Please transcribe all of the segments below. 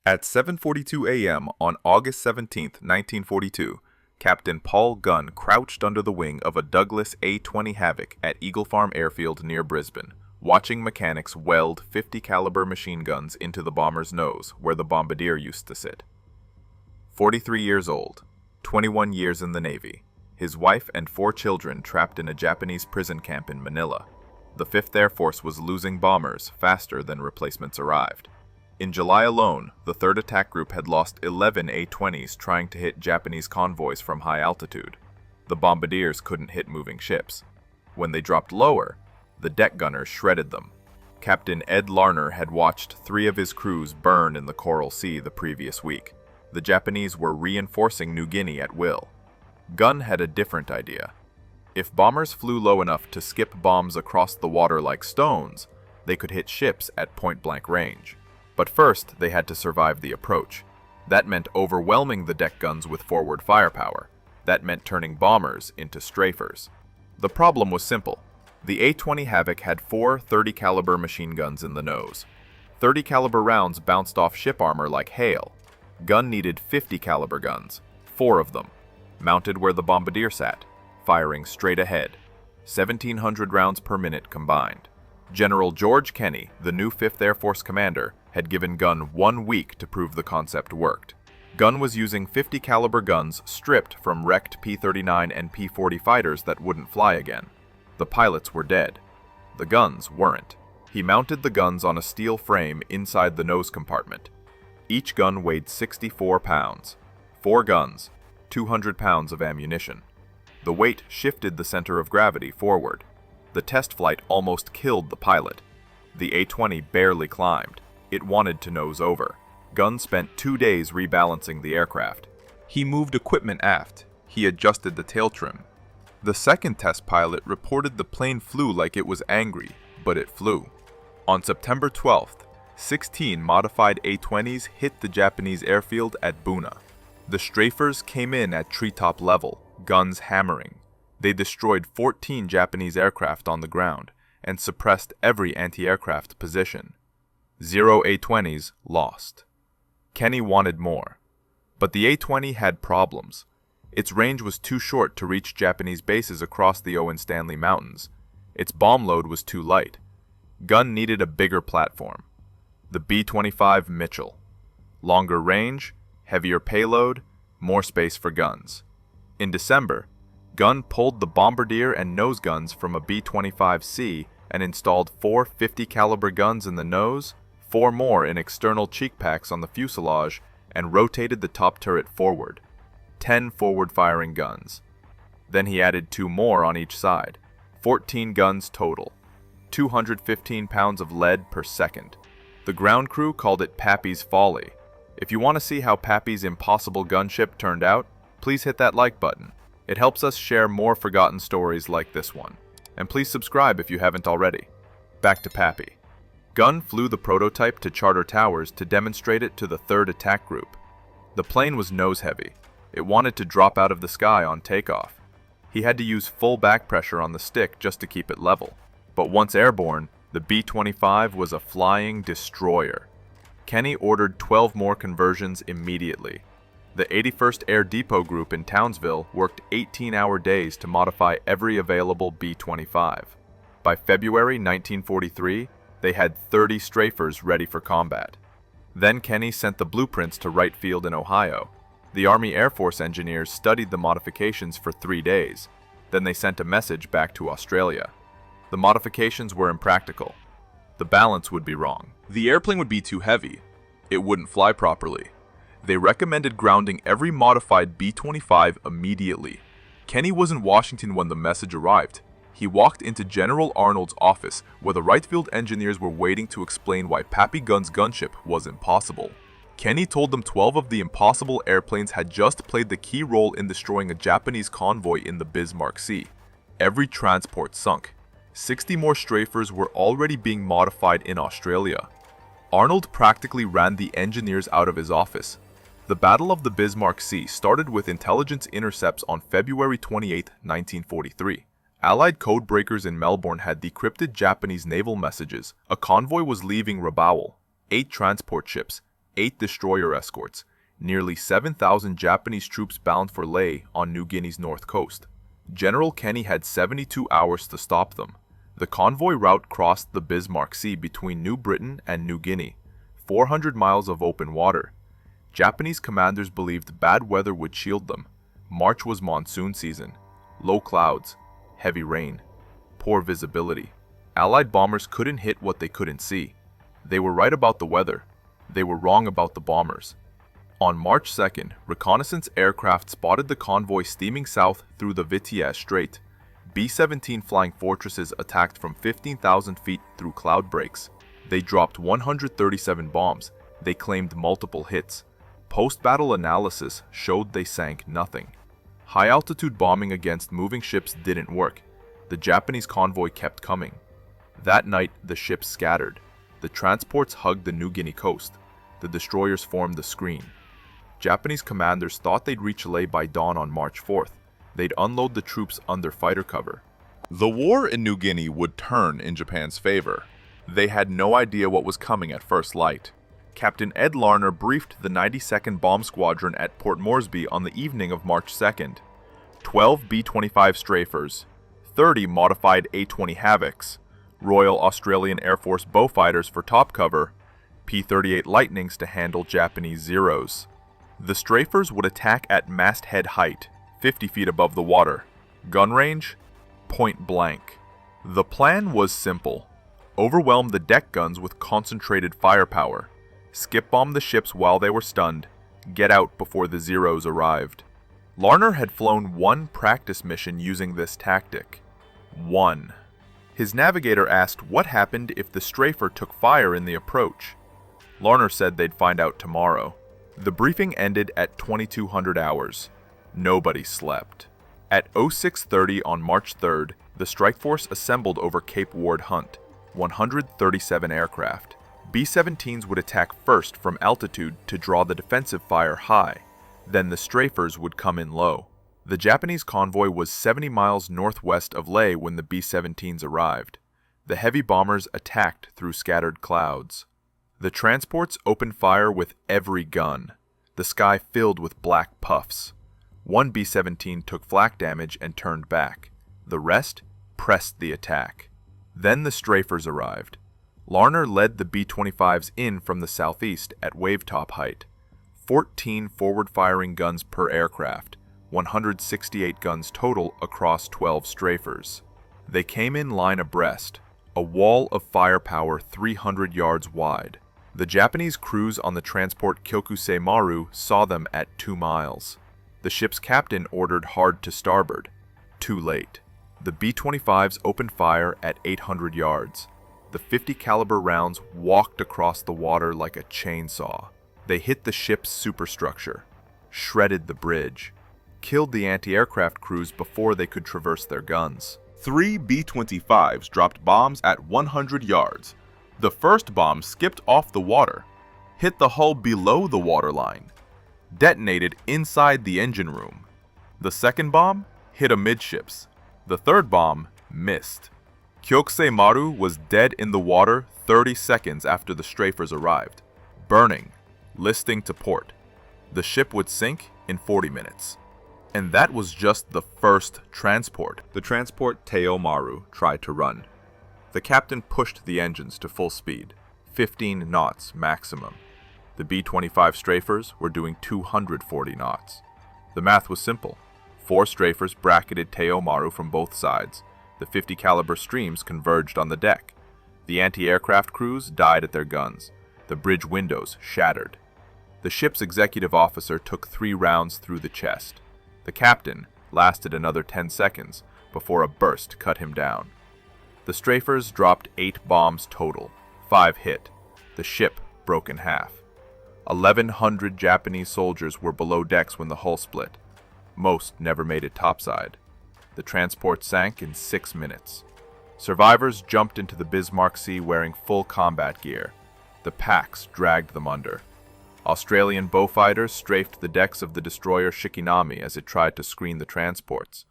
At 7:42 a.m. on August 17, 1942, Captain Paul Gunn crouched under the wing of a Douglas A-20 Havoc at Eagle Farm Airfield near Brisbane, watching mechanics weld 50 caliber machine guns into the bomber's nose where the bombardier used to sit. 43 years old, 21 years in the Navy, his wife and 4 children trapped in a Japanese prison camp in Manila. The 5th Air Force was losing bombers faster than replacements arrived. In July alone, the 3rd Attack Group had lost 11 A-20s trying to hit Japanese convoys from high altitude. The bombardiers couldn't hit moving ships. When they dropped lower, the deck gunners shredded them. Captain Ed Larner had watched 3 of his crews burn in the Coral Sea the previous week. The Japanese were reinforcing New Guinea at will. Gunn had a different idea. If bombers flew low enough to skip bombs across the water like stones, they could hit ships at point-blank range. But first, they had to survive the approach. That meant overwhelming the deck guns with forward firepower. That meant turning bombers into strafers. The problem was simple. The A-20 Havoc had 4 30 caliber machine guns in the nose. 30 caliber rounds bounced off ship armor like hail. Gunn needed 50 caliber guns, 4 of them, mounted where the bombardier sat, firing straight ahead, 1,700 rounds per minute combined. General George Kenney, the new 5th Air Force commander, had given Gunn 1 week to prove the concept worked. Gunn was using 50 caliber guns stripped from wrecked P-39 and P-40 fighters that wouldn't fly again. The pilots were dead. The guns weren't. He mounted the guns on a steel frame inside the nose compartment. Each gun weighed 64 pounds. 4 guns, 200 pounds of ammunition. The weight shifted the center of gravity forward. The test flight almost killed the pilot. The A-20 barely climbed. It wanted to nose over. Gunn spent 2 days rebalancing the aircraft. He moved equipment aft. He adjusted the tail trim. The second test pilot reported the plane flew like it was angry, but it flew. On September 12th, 16 modified A-20s hit the Japanese airfield at Buna. The strafers came in at treetop level, guns hammering. They destroyed 14 Japanese aircraft on the ground and suppressed every anti-aircraft position. 0 A-20s lost. Kenney wanted more. But the A-20 had problems. Its range was too short to reach Japanese bases across the Owen Stanley Mountains. Its bomb load was too light. Gunn needed a bigger platform. The B-25 Mitchell. Longer range, heavier payload, more space for guns. In December, Gunn pulled the bombardier and nose guns from a B-25C and installed 4 50 caliber guns in the nose, 4 more in external cheek packs on the fuselage, and rotated the top turret forward. 10 forward-firing guns. Then he added 2 more on each side. 14 guns total. 215 pounds of lead per second. The ground crew called it Pappy's Folly. If you want to see how Pappy's impossible gunship turned out, please hit that like button. It helps us share more forgotten stories like this one. And please subscribe if you haven't already. Back to Pappy. Gunn flew the prototype to Charter Towers to demonstrate it to the 3rd Attack Group. The plane was nose-heavy. It wanted to drop out of the sky on takeoff. He had to use full back pressure on the stick just to keep it level. But once airborne, the B-25 was a flying destroyer. Kenney ordered 12 more conversions immediately. The 81st Air Depot Group in Townsville worked 18-hour days to modify every available B-25. By February 1943, they had 30 strafers ready for combat. Then Kenney sent the blueprints to Wright Field in Ohio. The Army Air Force engineers studied the modifications for 3 days. Then they sent a message back to Australia. The modifications were impractical. The balance would be wrong. The airplane would be too heavy. It wouldn't fly properly. They recommended grounding every modified B-25 immediately. Kenney was in Washington when the message arrived. He walked into General Arnold's office where the Wright Field engineers were waiting to explain why Pappy Gunn's gunship was impossible. Kenney told them 12 of the impossible airplanes had just played the key role in destroying a Japanese convoy in the Bismarck Sea. Every transport sunk. 60 more strafers were already being modified in Australia. Arnold practically ran the engineers out of his office. The Battle of the Bismarck Sea started with intelligence intercepts on February 28, 1943. Allied codebreakers in Melbourne had decrypted Japanese naval messages. A convoy was leaving Rabaul. 8 transport ships, 8 destroyer escorts, nearly 7,000 Japanese troops bound for Lae on New Guinea's north coast. General Kenny had 72 hours to stop them. The convoy route crossed the Bismarck Sea between New Britain and New Guinea, 400 miles of open water. Japanese commanders believed bad weather would shield them. March was monsoon season. Low clouds, heavy rain, poor visibility. Allied bombers couldn't hit what they couldn't see. They were right about the weather. They were wrong about the bombers. On March 2nd, reconnaissance aircraft spotted the convoy steaming south through the Vitiaz Strait. B-17 flying fortresses attacked from 15,000 feet through cloud breaks. They dropped 137 bombs. They claimed multiple hits. Post-battle analysis showed they sank nothing. High-altitude bombing against moving ships didn't work. The Japanese convoy kept coming. That night, the ships scattered. The transports hugged the New Guinea coast. The destroyers formed the screen. Japanese commanders thought they'd reach Lae by dawn on March 4th. They'd unload the troops under fighter cover. The war in New Guinea would turn in Japan's favor. They had no idea what was coming at first light. Captain Ed Larner briefed the 92nd Bomb Squadron at Port Moresby on the evening of March 2nd. 12 B-25 strafers, 30 modified A-20 Havocs, Royal Australian Air Force Beaufighters for top cover, P-38 Lightnings to handle Japanese Zeros. The strafers would attack at masthead height, 50 feet above the water. Gun range? Point blank. The plan was simple. Overwhelm the deck guns with concentrated firepower. Skip bomb the ships while they were stunned. Get out before the Zeros arrived. Larner had flown one practice mission using this tactic. One. His navigator asked what happened if the strafer took fire in the approach. Larner said they'd find out tomorrow. The briefing ended at 2200 hours. Nobody slept. At 06:30 on March 3rd, the strike force assembled over Cape Ward Hunt, 137 aircraft. B-17s would attack first from altitude to draw the defensive fire high. Then the strafers would come in low. The Japanese convoy was 70 miles northwest of Lae when the B-17s arrived. The heavy bombers attacked through scattered clouds. The transports opened fire with every gun. The sky filled with black puffs. One B-17 took flak damage and turned back. The rest pressed the attack. Then the strafers arrived. Larner led the B-25s in from the southeast at wavetop height. 14 forward-firing guns per aircraft, 168 guns total across 12 strafers. They came in line abreast, a wall of firepower 300 yards wide. The Japanese crews on the transport Kyokusei Maru saw them at 2 miles. The ship's captain ordered hard to starboard. Too late. The B-25s opened fire at 800 yards. The 50 caliber rounds walked across the water like a chainsaw. They hit the ship's superstructure, shredded the bridge, killed the anti-aircraft crews before they could traverse their guns. 3 B-25s dropped bombs at 100 yards. The first bomb skipped off the water, hit the hull below the waterline, detonated inside the engine room. The second bomb hit amidships. The third bomb missed. Kyokusei Maru was dead in the water 30 seconds after the strafers arrived, burning, listing to port. The ship would sink in 40 minutes. And that was just the first transport. The transport Teo Maru tried to run. The captain pushed the engines to full speed, 15 knots maximum. The B-25 strafers were doing 240 knots. The math was simple. 4 strafers bracketed Teo Maru from both sides. The 50 caliber streams converged on the deck. The anti-aircraft crews died at their guns. The bridge windows shattered. The ship's executive officer took 3 rounds through the chest. The captain lasted another 10 seconds before a burst cut him down. The strafers dropped 8 bombs total. 5 hit. The ship broke in half. 1,100 Japanese soldiers were below decks when the hull split. Most never made it topside. The transport sank in 6 minutes. Survivors jumped into the Bismarck Sea wearing full combat gear. The packs dragged them under. Australian Beaufighters strafed the decks of the destroyer Shikinami as it tried to screen the transports.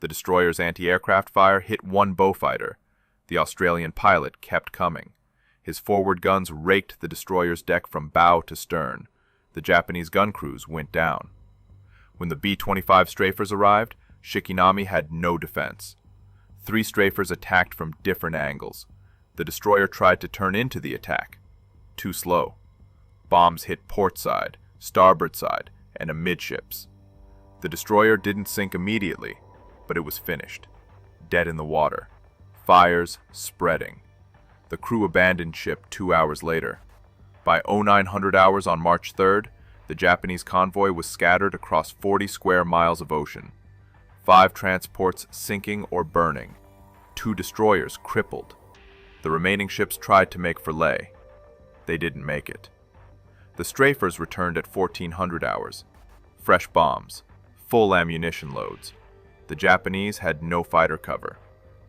The destroyer's anti-aircraft fire hit one Beaufighter. The Australian pilot kept coming. His forward guns raked the destroyer's deck from bow to stern. The Japanese gun crews went down. When the B-25 strafers arrived, Shikinami had no defense. 3 strafers attacked from different angles. The destroyer tried to turn into the attack. Too slow. Bombs hit port side, starboard side, and amidships. The destroyer didn't sink immediately, but it was finished. Dead in the water. Fires spreading. The crew abandoned ship 2 hours later. By 0900 hours on March 3rd, the Japanese convoy was scattered across 40 square miles of ocean. 5 transports sinking or burning. 2 destroyers crippled. The remaining ships tried to make for Leh. They didn't make it. The strafers returned at 1400 hours. Fresh bombs. Full ammunition loads. The Japanese had no fighter cover.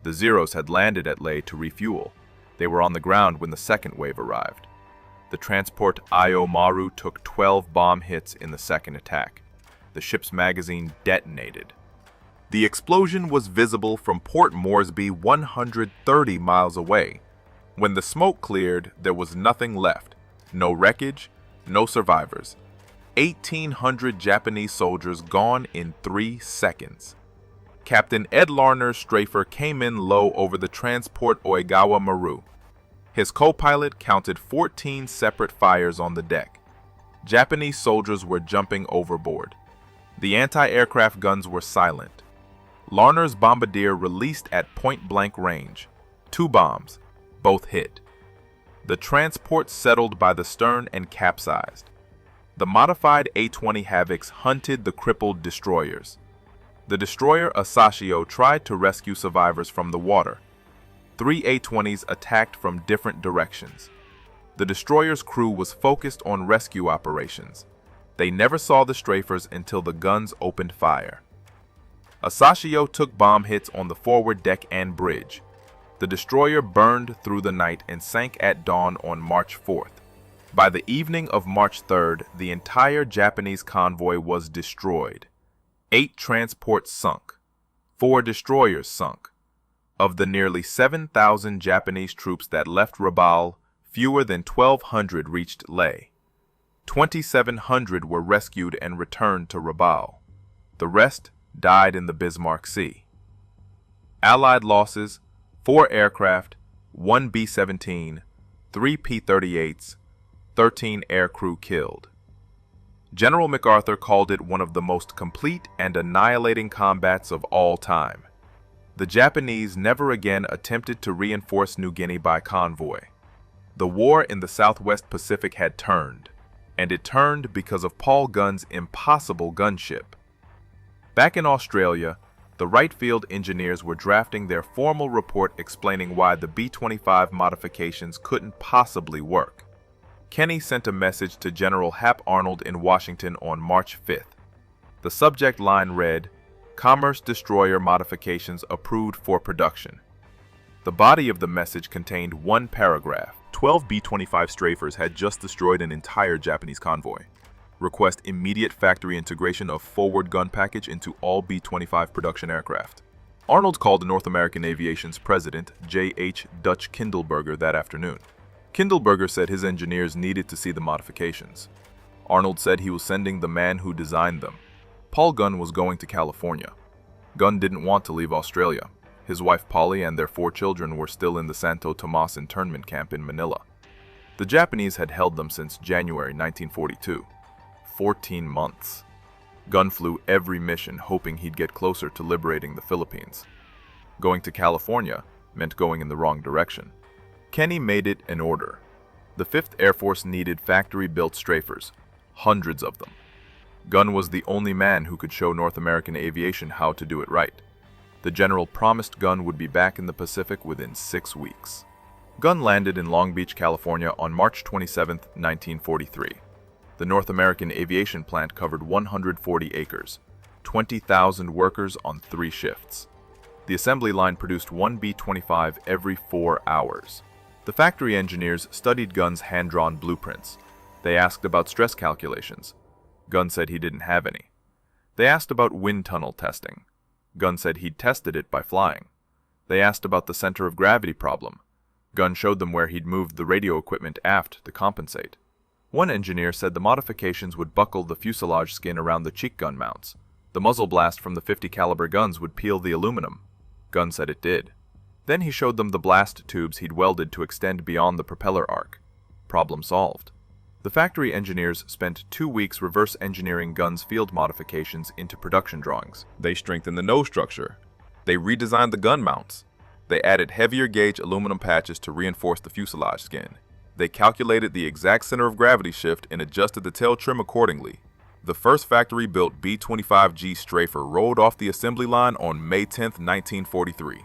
The Zeros had landed at Leh to refuel. They were on the ground when the second wave arrived. The transport Io Maru took 12 bomb hits in the second attack. The ship's magazine detonated. The explosion was visible from Port Moresby 130 miles away. When the smoke cleared, there was nothing left. No wreckage, no survivors. 1,800 Japanese soldiers gone in 3 seconds. Captain Ed Larner's strafer came in low over the transport Oigawa Maru. His co-pilot counted 14 separate fires on the deck. Japanese soldiers were jumping overboard. The anti-aircraft guns were silent. Larner's bombardier released at point-blank range. 2 bombs, both hit. The transport settled by the stern and capsized. The modified A-20 Havocs hunted the crippled destroyers. The destroyer Asashio tried to rescue survivors from the water. 3 A-20s attacked from different directions. The destroyer's crew was focused on rescue operations. They never saw the strafers until the guns opened fire. Asashio took bomb hits on the forward deck and bridge. The destroyer burned through the night and sank at dawn on March 4th. By the evening of March 3rd, the entire Japanese convoy was destroyed. 8 transports sunk. 4 destroyers sunk. Of the nearly 7,000 Japanese troops that left Rabaul, fewer than 1,200 reached Leh. 2,700 were rescued and returned to Rabaul. The rest died in the Bismarck Sea. Allied losses: 4 aircraft, 1 B-17, 3 P-38s, 13 aircrew killed. General MacArthur called it one of the most complete and annihilating combats of all time. The Japanese never again attempted to reinforce New Guinea by convoy. The war in the Southwest Pacific had turned, and it turned because of Paul Gunn's impossible gunship. Back in Australia, the Wright Field engineers were drafting their formal report explaining why the B-25 modifications couldn't possibly work. Kenny sent a message to General Hap Arnold in Washington on March 5th. The subject line read, "Commerce Destroyer Modifications Approved for Production." The body of the message contained 1 paragraph. 12 B-25 strafers had just destroyed an entire Japanese convoy. Request immediate factory integration of forward gun package into all B-25 production aircraft. Arnold called North American Aviation's president, J.H. Dutch Kindleberger, that afternoon. Kindleberger said his engineers needed to see the modifications. Arnold said he was sending the man who designed them. Paul Gunn was going to California. Gunn didn't want to leave Australia. His wife Polly and their 4 children were still in the Santo Tomas internment camp in Manila. The Japanese had held them since January 1942. 14 months. Gunn flew every mission hoping he'd get closer to liberating the Philippines. Going to California meant going in the wrong direction. Kenny made it an order. The 5th Air Force needed factory-built strafers, hundreds of them. Gunn was the only man who could show North American aviation how to do it right. The general promised Gunn would be back in the Pacific within 6 weeks. Gunn landed in Long Beach, California on March 27, 1943. The North American aviation plant covered 140 acres, 20,000 workers on 3 shifts. The assembly line produced 1 B-25 every 4 hours. The factory engineers studied Gunn's hand-drawn blueprints. They asked about stress calculations. Gunn said he didn't have any. They asked about wind tunnel testing. Gunn said he'd tested it by flying. They asked about the center of gravity problem. Gunn showed them where he'd moved the radio equipment aft to compensate. One engineer said the modifications would buckle the fuselage skin around the cheek gun mounts. The muzzle blast from the .50 caliber guns would peel the aluminum. Gunn said it did. Then he showed them the blast tubes he'd welded to extend beyond the propeller arc. Problem solved. The factory engineers spent 2 weeks reverse engineering Gunn's field modifications into production drawings. They strengthened the nose structure. They redesigned the gun mounts. They added heavier gauge aluminum patches to reinforce the fuselage skin. They calculated the exact center of gravity shift and adjusted the tail trim accordingly. The first factory-built B-25G strafer rolled off the assembly line on May 10, 1943.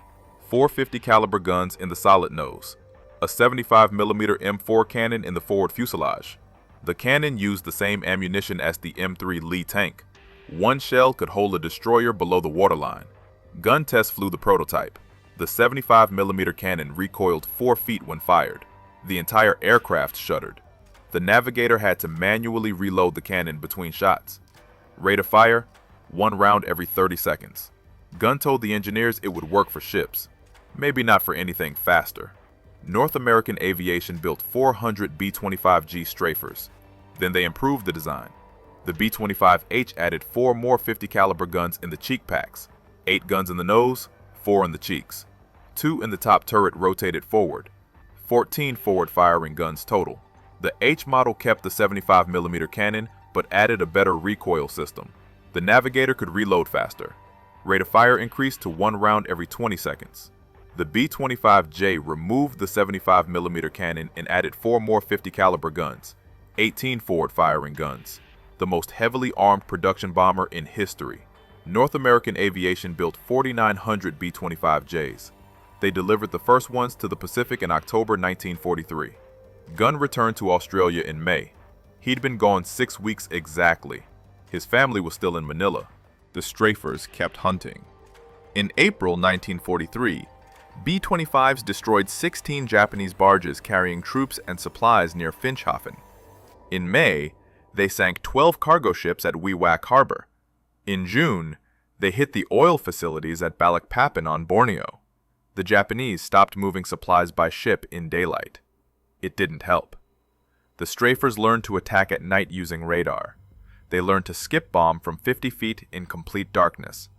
4 50 caliber guns in the solid nose. A 75mm M4 cannon in the forward fuselage. The cannon used the same ammunition as the M3 Lee tank. One shell could hold a destroyer below the waterline. Gun test flew the prototype. The 75mm cannon recoiled 4 feet when fired. The entire aircraft shuddered. The navigator had to manually reload the cannon between shots. Rate of fire, 1 round every 30 seconds. Gunn told the engineers it would work for ships, maybe not for anything faster. North American Aviation built 400 B-25G strafers. Then they improved the design. The B-25H added 4 more 50 caliber guns in the cheek packs, 8 guns in the nose, 4 in the cheeks. 2 in the top turret rotated forward. 14 forward-firing guns total. The H model kept the 75mm cannon, but added a better recoil system. The navigator could reload faster. Rate of fire increased to 1 round every 20 seconds. The B-25J removed the 75mm cannon and added 4 more 50 caliber guns, 18 forward-firing guns. The most heavily armed production bomber in history. North American Aviation built 4,900 B-25Js. They delivered the first ones to the Pacific in October 1943. Gunn returned to Australia in May. He'd been gone 6 weeks exactly. His family was still in Manila. The strafers kept hunting. In April 1943, B-25s destroyed 16 Japanese barges carrying troops and supplies near Finschhafen. In May, they sank 12 cargo ships at Wewak Harbor. In June, they hit the oil facilities at Balikpapan on Borneo. The Japanese stopped moving supplies by ship in daylight. It didn't help. The strafers learned to attack at night using radar. They learned to skip bomb from 50 feet in complete darkness.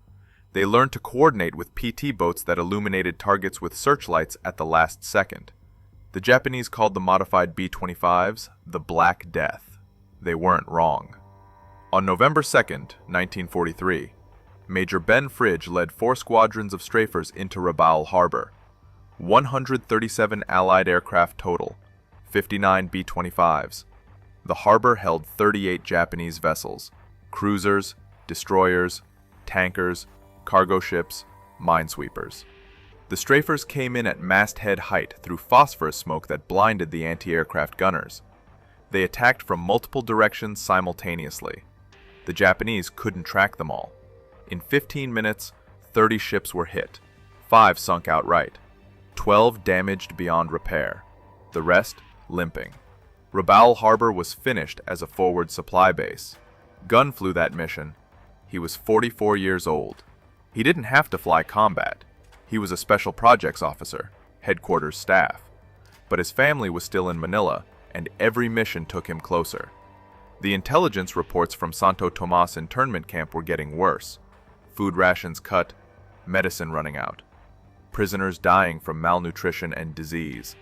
They learned to coordinate with PT boats that illuminated targets with searchlights at the last second. The Japanese called the modified B-25s the Black Death. They weren't wrong. On November 2nd, 1943, Major Ben Fridge led 4 squadrons of strafers into Rabaul Harbor. 137 Allied aircraft total, 59 B-25s. The harbor held 38 Japanese vessels, cruisers, destroyers, tankers, cargo ships, minesweepers. The strafers came in at masthead height through phosphorus smoke that blinded the anti-aircraft gunners. They attacked from multiple directions simultaneously. The Japanese couldn't track them all. In 15 minutes, 30 ships were hit. 5 sunk outright. 12 damaged beyond repair. The rest, limping. Rabaul Harbor was finished as a forward supply base. Gunn flew that mission. He was 44 years old. He didn't have to fly combat. He was a special projects officer, headquarters staff. But his family was still in Manila, and every mission took him closer. The intelligence reports from Santo Tomas internment camp were getting worse. Food rations cut, medicine running out. Prisoners dying from malnutrition and disease.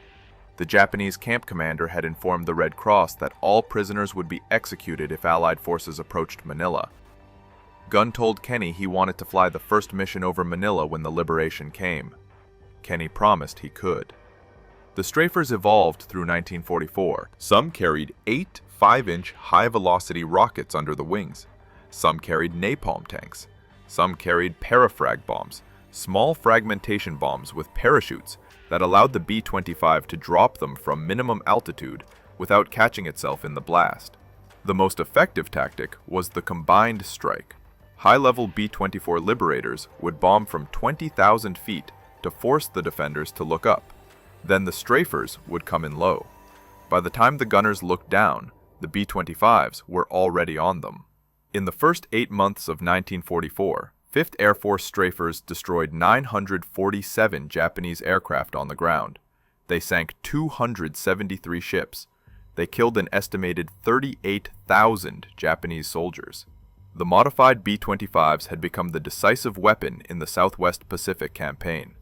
The Japanese camp commander had informed the Red Cross that all prisoners would be executed if Allied forces approached Manila. Gunn told Kenny he wanted to fly the first mission over Manila when the liberation came. Kenny promised he could. The strafers evolved through 1944. Some carried 8 5-inch high-velocity rockets under the wings. Some carried napalm tanks. Some carried parafrag bombs, small fragmentation bombs with parachutes that allowed the B-25 to drop them from minimum altitude without catching itself in the blast. The most effective tactic was the combined strike. High-level B-24 Liberators would bomb from 20,000 feet to force the defenders to look up. Then the strafers would come in low. By the time the gunners looked down, the B-25s were already on them. In the first 8 months of 1944, 5th Air Force strafers destroyed 947 Japanese aircraft on the ground. They sank 273 ships. They killed an estimated 38,000 Japanese soldiers. The modified B-25s had become the decisive weapon in the Southwest Pacific campaign.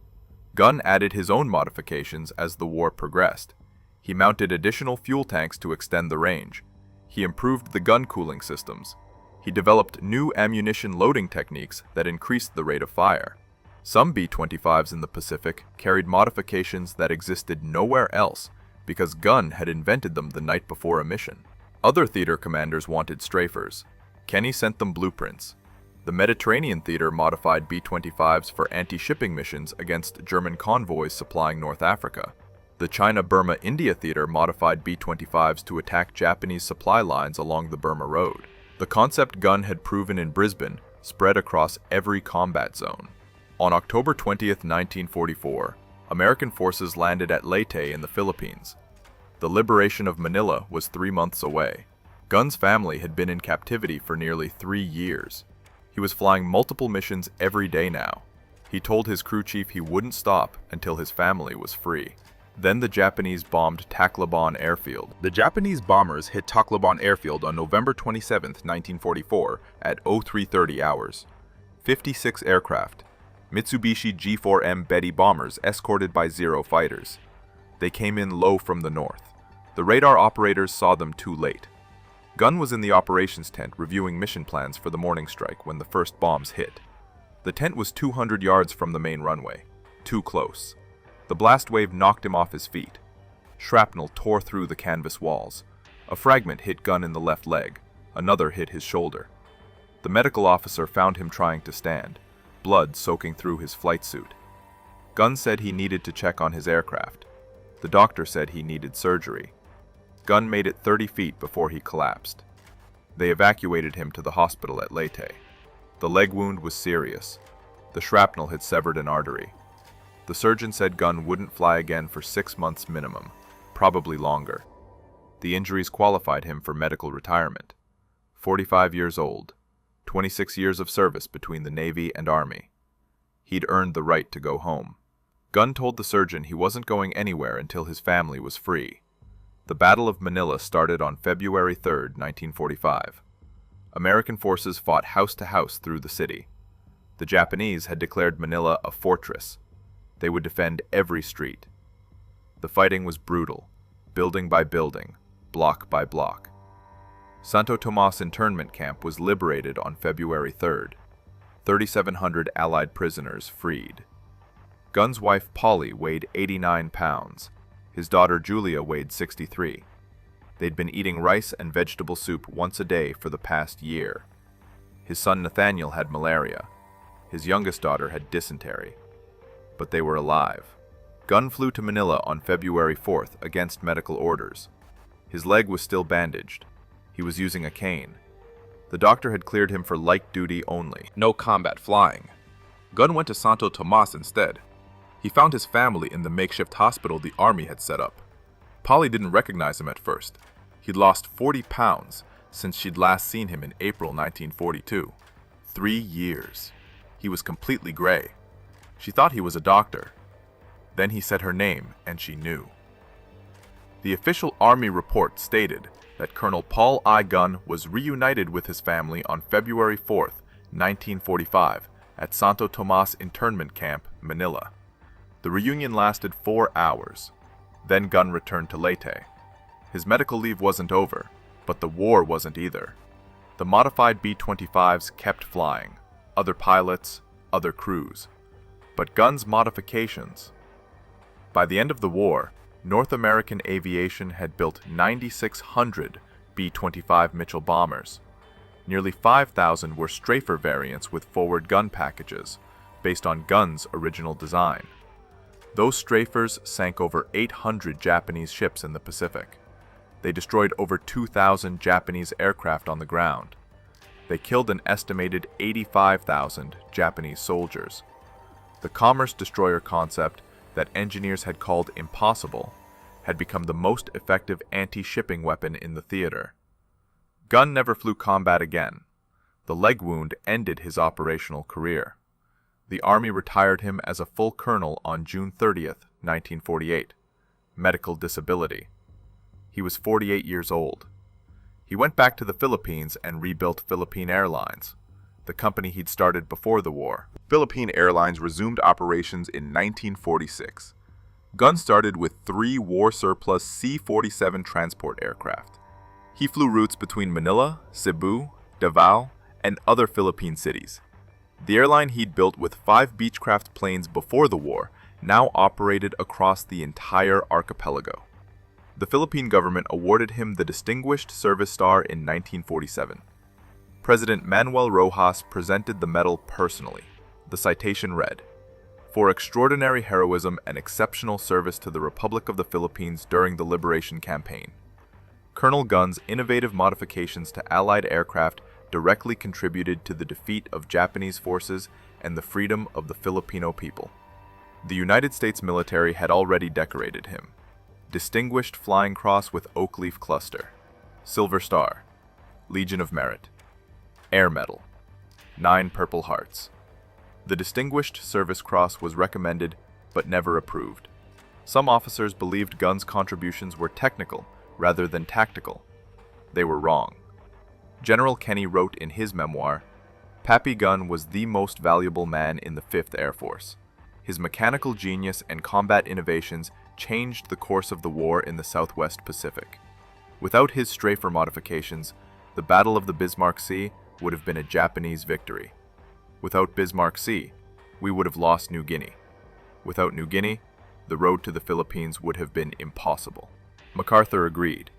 Gunn added his own modifications as the war progressed. He mounted additional fuel tanks to extend the range. He improved the gun cooling systems. He developed new ammunition loading techniques that increased the rate of fire. Some B-25s in the Pacific carried modifications that existed nowhere else because Gunn had invented them the night before a mission. Other theater commanders wanted strafers. Kenny sent them blueprints. The Mediterranean theater modified B-25s for anti-shipping missions against German convoys supplying North Africa. The China-Burma-India theater modified B-25s to attack Japanese supply lines along the Burma Road. The concept Gunn had proven in Brisbane spread across every combat zone. On October 20, 1944, American forces landed at Leyte in the Philippines. The liberation of Manila was 3 months away. Gunn's family had been in captivity for nearly 3 years. He was flying multiple missions every day now. He told his crew chief he wouldn't stop until his family was free. Then the Japanese bombed Tacloban Airfield. The Japanese bombers hit Tacloban Airfield on November 27, 1944 at 0330 hours. 56 aircraft, Mitsubishi G4M Betty bombers escorted by 0 fighters. They came in low from the north. The radar operators saw them too late. Gunn was in the operations tent reviewing mission plans for the morning strike when the first bombs hit. The tent was 200 yards from the main runway. Too close. The blast wave knocked him off his feet. Shrapnel tore through the canvas walls. A fragment hit Gunn in the left leg. Another hit his shoulder. The medical officer found him trying to stand, blood soaking through his flight suit. Gunn said he needed to check on his aircraft. The doctor said he needed surgery. Gunn made it 30 feet before he collapsed. They evacuated him to the hospital at Leyte. The leg wound was serious. The shrapnel had severed an artery. The surgeon said Gunn wouldn't fly again for 6 months minimum, probably longer. The injuries qualified him for medical retirement. 45 years old, 26 years of service between the Navy and Army. He'd earned the right to go home. Gunn told the surgeon he wasn't going anywhere until his family was free. The Battle of Manila started on February 3, 1945. American forces fought house to house through the city. The Japanese had declared Manila a fortress. They would defend every street. The fighting was brutal, building by building, block by block. Santo Tomas internment camp was liberated on February 3rd. 3,700 Allied prisoners freed. Gunn's wife Polly weighed 89 pounds. His daughter Julia weighed 63. They'd been eating rice and vegetable soup once a day for the past year. His son Nathaniel had malaria. His youngest daughter had dysentery. But they were alive. Gunn flew to Manila on February 4th against medical orders. His leg was still bandaged. He was using a cane. The doctor had cleared him for light duty only. No combat flying. Gunn went to Santo Tomas instead. He found his family in the makeshift hospital the Army had set up. Polly didn't recognize him at first. He'd lost 40 pounds since she'd last seen him in April 1942. 3 years. He was completely gray. She thought he was a doctor. Then he said her name, and she knew. The official Army report stated that Colonel Paul I. Gunn was reunited with his family on February 4, 1945, at Santo Tomas Internment Camp, Manila. The reunion lasted 4 hours. Then Gunn returned to Leyte. His medical leave wasn't over, but the war wasn't either. The modified B-25s kept flying. Other pilots, other crews. But Gunn's modifications. By the end of the war, North American aviation had built 9,600 B-25 Mitchell bombers. Nearly 5,000 were strafer variants with forward gun packages, based on Gunn's original design. Those strafers sank over 800 Japanese ships in the Pacific. They destroyed over 2,000 Japanese aircraft on the ground. They killed an estimated 85,000 Japanese soldiers. The commerce destroyer concept that engineers had called impossible had become the most effective anti-shipping weapon in the theater. Gunn never flew combat again. The leg wound ended his operational career. The Army retired him as a full colonel on June 30, 1948. medical disability. He was 48 years old. He went back to the Philippines and rebuilt Philippine Airlines, the company he'd started before the war. Philippine Airlines resumed operations in 1946. Gunn started with 3 war-surplus C-47 transport aircraft. He flew routes between Manila, Cebu, Davao, and other Philippine cities. The airline he'd built with 5 Beechcraft planes before the war now operated across the entire archipelago. The Philippine government awarded him the Distinguished Service Star in 1947. President Manuel Rojas presented the medal personally. The citation read, "For extraordinary heroism and exceptional service to the Republic of the Philippines during the Liberation Campaign. Colonel Gunn's innovative modifications to Allied aircraft directly contributed to the defeat of Japanese forces and the freedom of the Filipino people." The United States military had already decorated him. Distinguished Flying Cross with Oak Leaf Cluster, Silver Star, Legion of Merit, Air Medal, 9 Purple Hearts. The Distinguished Service Cross was recommended but never approved. Some officers believed Gunn's contributions were technical rather than tactical. They were wrong. General Kenny wrote in his memoir, "Pappy Gunn was the most valuable man in the 5th Air Force. His mechanical genius and combat innovations changed the course of the war in the Southwest Pacific. Without his strafer modifications, the Battle of the Bismarck Sea would have been a Japanese victory. Without Bismarck Sea, we would have lost New Guinea. Without New Guinea, the road to the Philippines would have been impossible." MacArthur agreed.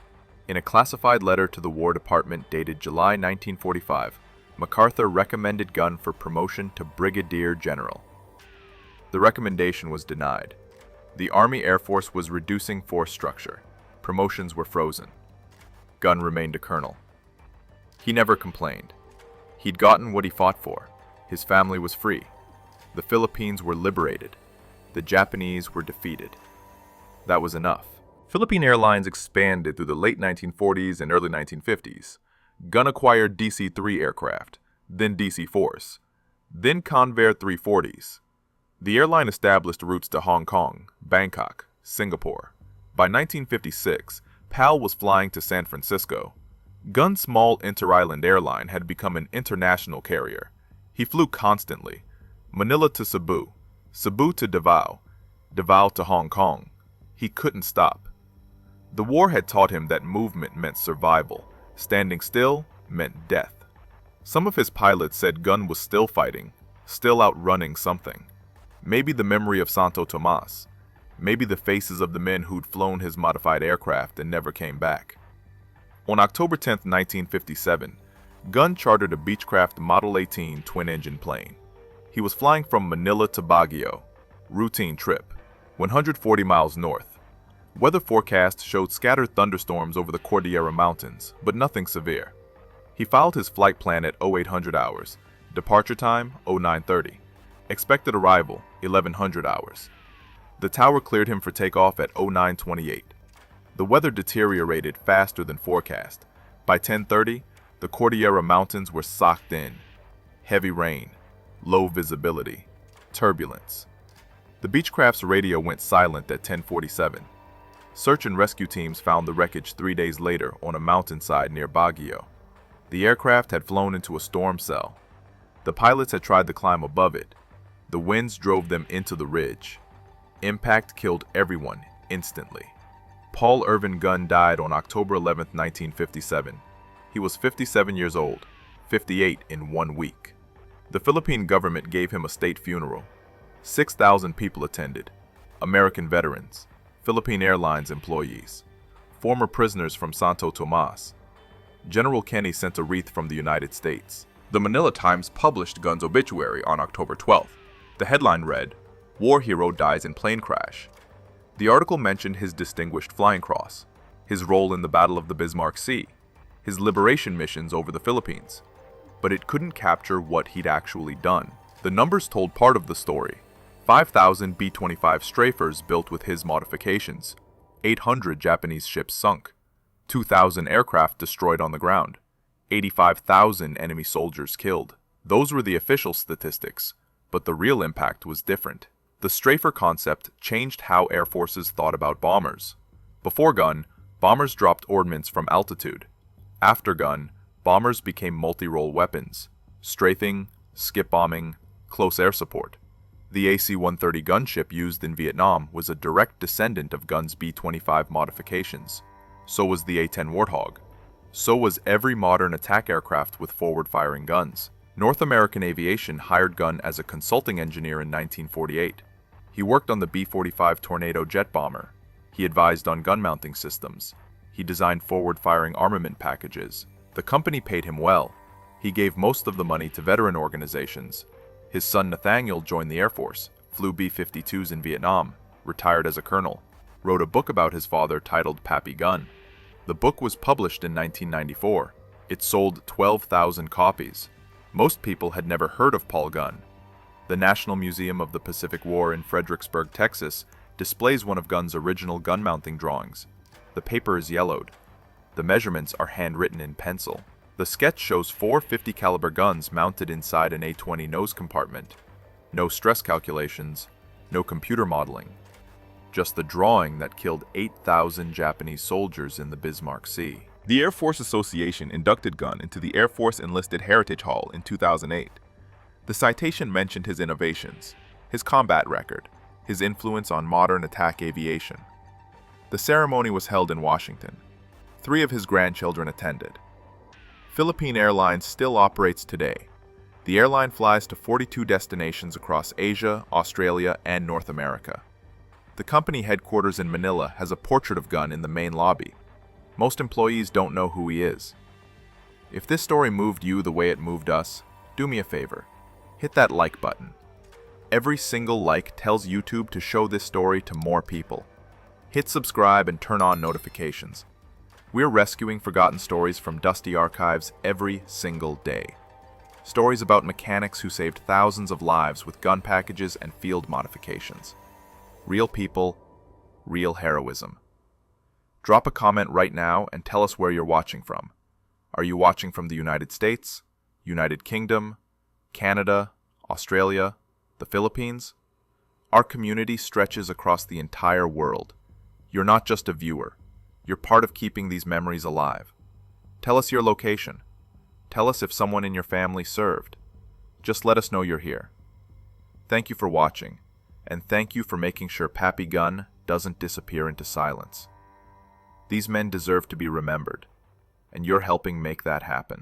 In a classified letter to the War Department dated July 1945, MacArthur recommended Gunn for promotion to Brigadier General. The recommendation was denied. The Army Air Force was reducing force structure. Promotions were frozen. Gunn remained a colonel. He never complained. He'd gotten what he fought for. His family was free. The Philippines were liberated. The Japanese were defeated. That was enough. Philippine Airlines expanded through the late 1940s and early 1950s. Gunn acquired DC-3 aircraft, then DC-4s, then Convair 340s. The airline established routes to Hong Kong, Bangkok, Singapore. By 1956, PAL was flying to San Francisco. Gunn's small inter-island airline had become an international carrier. He flew constantly. Manila to Cebu, Cebu to Davao, Davao to Hong Kong. He couldn't stop. The war had taught him that movement meant survival. Standing still meant death. Some of his pilots said Gunn was still fighting, still outrunning something. Maybe the memory of Santo Tomas. Maybe the faces of the men who'd flown his modified aircraft and never came back. On October 10, 1957, Gunn chartered a Beechcraft Model 18 twin-engine plane. He was flying from Manila to Baguio, routine trip, 140 miles north. Weather forecasts showed scattered thunderstorms over the Cordillera Mountains, but nothing severe. He filed his flight plan at 0800 hours, departure time 0930, expected arrival 1100 hours. The tower cleared him for takeoff at 0928. The weather deteriorated faster than forecast. By 10:30, the Cordillera Mountains were socked in. Heavy rain, low visibility, turbulence. The Beechcraft's radio went silent at 10:47. Search and rescue teams found the wreckage 3 days later on a mountainside near Baguio. The aircraft had flown into a storm cell. The pilots had tried to climb above it. The winds drove them into the ridge. Impact killed everyone instantly. Paul Irvin Gunn died on October 11, 1957. He was 57 years old, 58 in 1 week. The Philippine government gave him a state funeral. 6,000 people attended. American veterans, Philippine Airlines employees, former prisoners from Santo Tomas. General Kenny sent a wreath from the United States. The Manila Times published Gunn's obituary on October 12th. The headline read, "War Hero Dies in Plane Crash." The article mentioned his Distinguished Flying Cross, his role in the Battle of the Bismarck Sea, his liberation missions over the Philippines, but it couldn't capture what he'd actually done. The numbers told part of the story. 5,000 B-25 strafers built with his modifications, 800 Japanese ships sunk, 2,000 aircraft destroyed on the ground, 85,000 enemy soldiers killed. Those were the official statistics, but the real impact was different. The strafer concept changed how air forces thought about bombers. Before Gunn, bombers dropped ordnance from altitude. After Gunn, bombers became multi-role weapons: strafing, skip bombing, close air support. The AC-130 gunship used in Vietnam was a direct descendant of Gunn's B-25 modifications. So was the A-10 Warthog. So was every modern attack aircraft with forward-firing guns. North American Aviation hired Gunn as a consulting engineer in 1948. He worked on the B-25 Tornado jet bomber. He advised on gun mounting systems. He designed forward-firing armament packages. The company paid him well. He gave most of the money to veteran organizations. His son Nathaniel joined the Air Force, flew B-52s in Vietnam, retired as a colonel, wrote a book about his father titled Pappy Gunn. The book was published in 1994. It sold 12,000 copies. Most people had never heard of Paul Gunn. The National Museum of the Pacific War in Fredericksburg, Texas, displays one of Gunn's original gun mounting drawings. The paper is yellowed. The measurements are handwritten in pencil. The sketch shows 4 50 caliber guns mounted inside an A-20 nose compartment. No stress calculations, no computer modeling. Just the drawing that killed 8,000 Japanese soldiers in the Bismarck Sea. The Air Force Association inducted Gunn into the Air Force Enlisted Heritage Hall in 2008. The citation mentioned his innovations, his combat record, his influence on modern attack aviation. The ceremony was held in Washington. 3 of his grandchildren attended. Philippine Airlines still operates today. The airline flies to 42 destinations across Asia, Australia, and North America. The company headquarters in Manila has a portrait of Gunn in the main lobby. Most employees don't know who he is. If this story moved you the way it moved us, do me a favor. Hit that like button. Every single like tells YouTube to show this story to more people. Hit subscribe and turn on notifications. We're rescuing forgotten stories from dusty archives every single day. Stories about mechanics who saved thousands of lives with gun packages and field modifications. Real people, real heroism. Drop a comment right now and tell us where you're watching from. Are you watching from the United States, United Kingdom, Canada, Australia, the Philippines? Our community stretches across the entire world. You're not just a viewer. You're part of keeping these memories alive. Tell us your location. Tell us if someone in your family served. Just let us know you're here. Thank you for watching, and thank you for making sure Pappy Gunn doesn't disappear into silence. These men deserve to be remembered, and you're helping make that happen.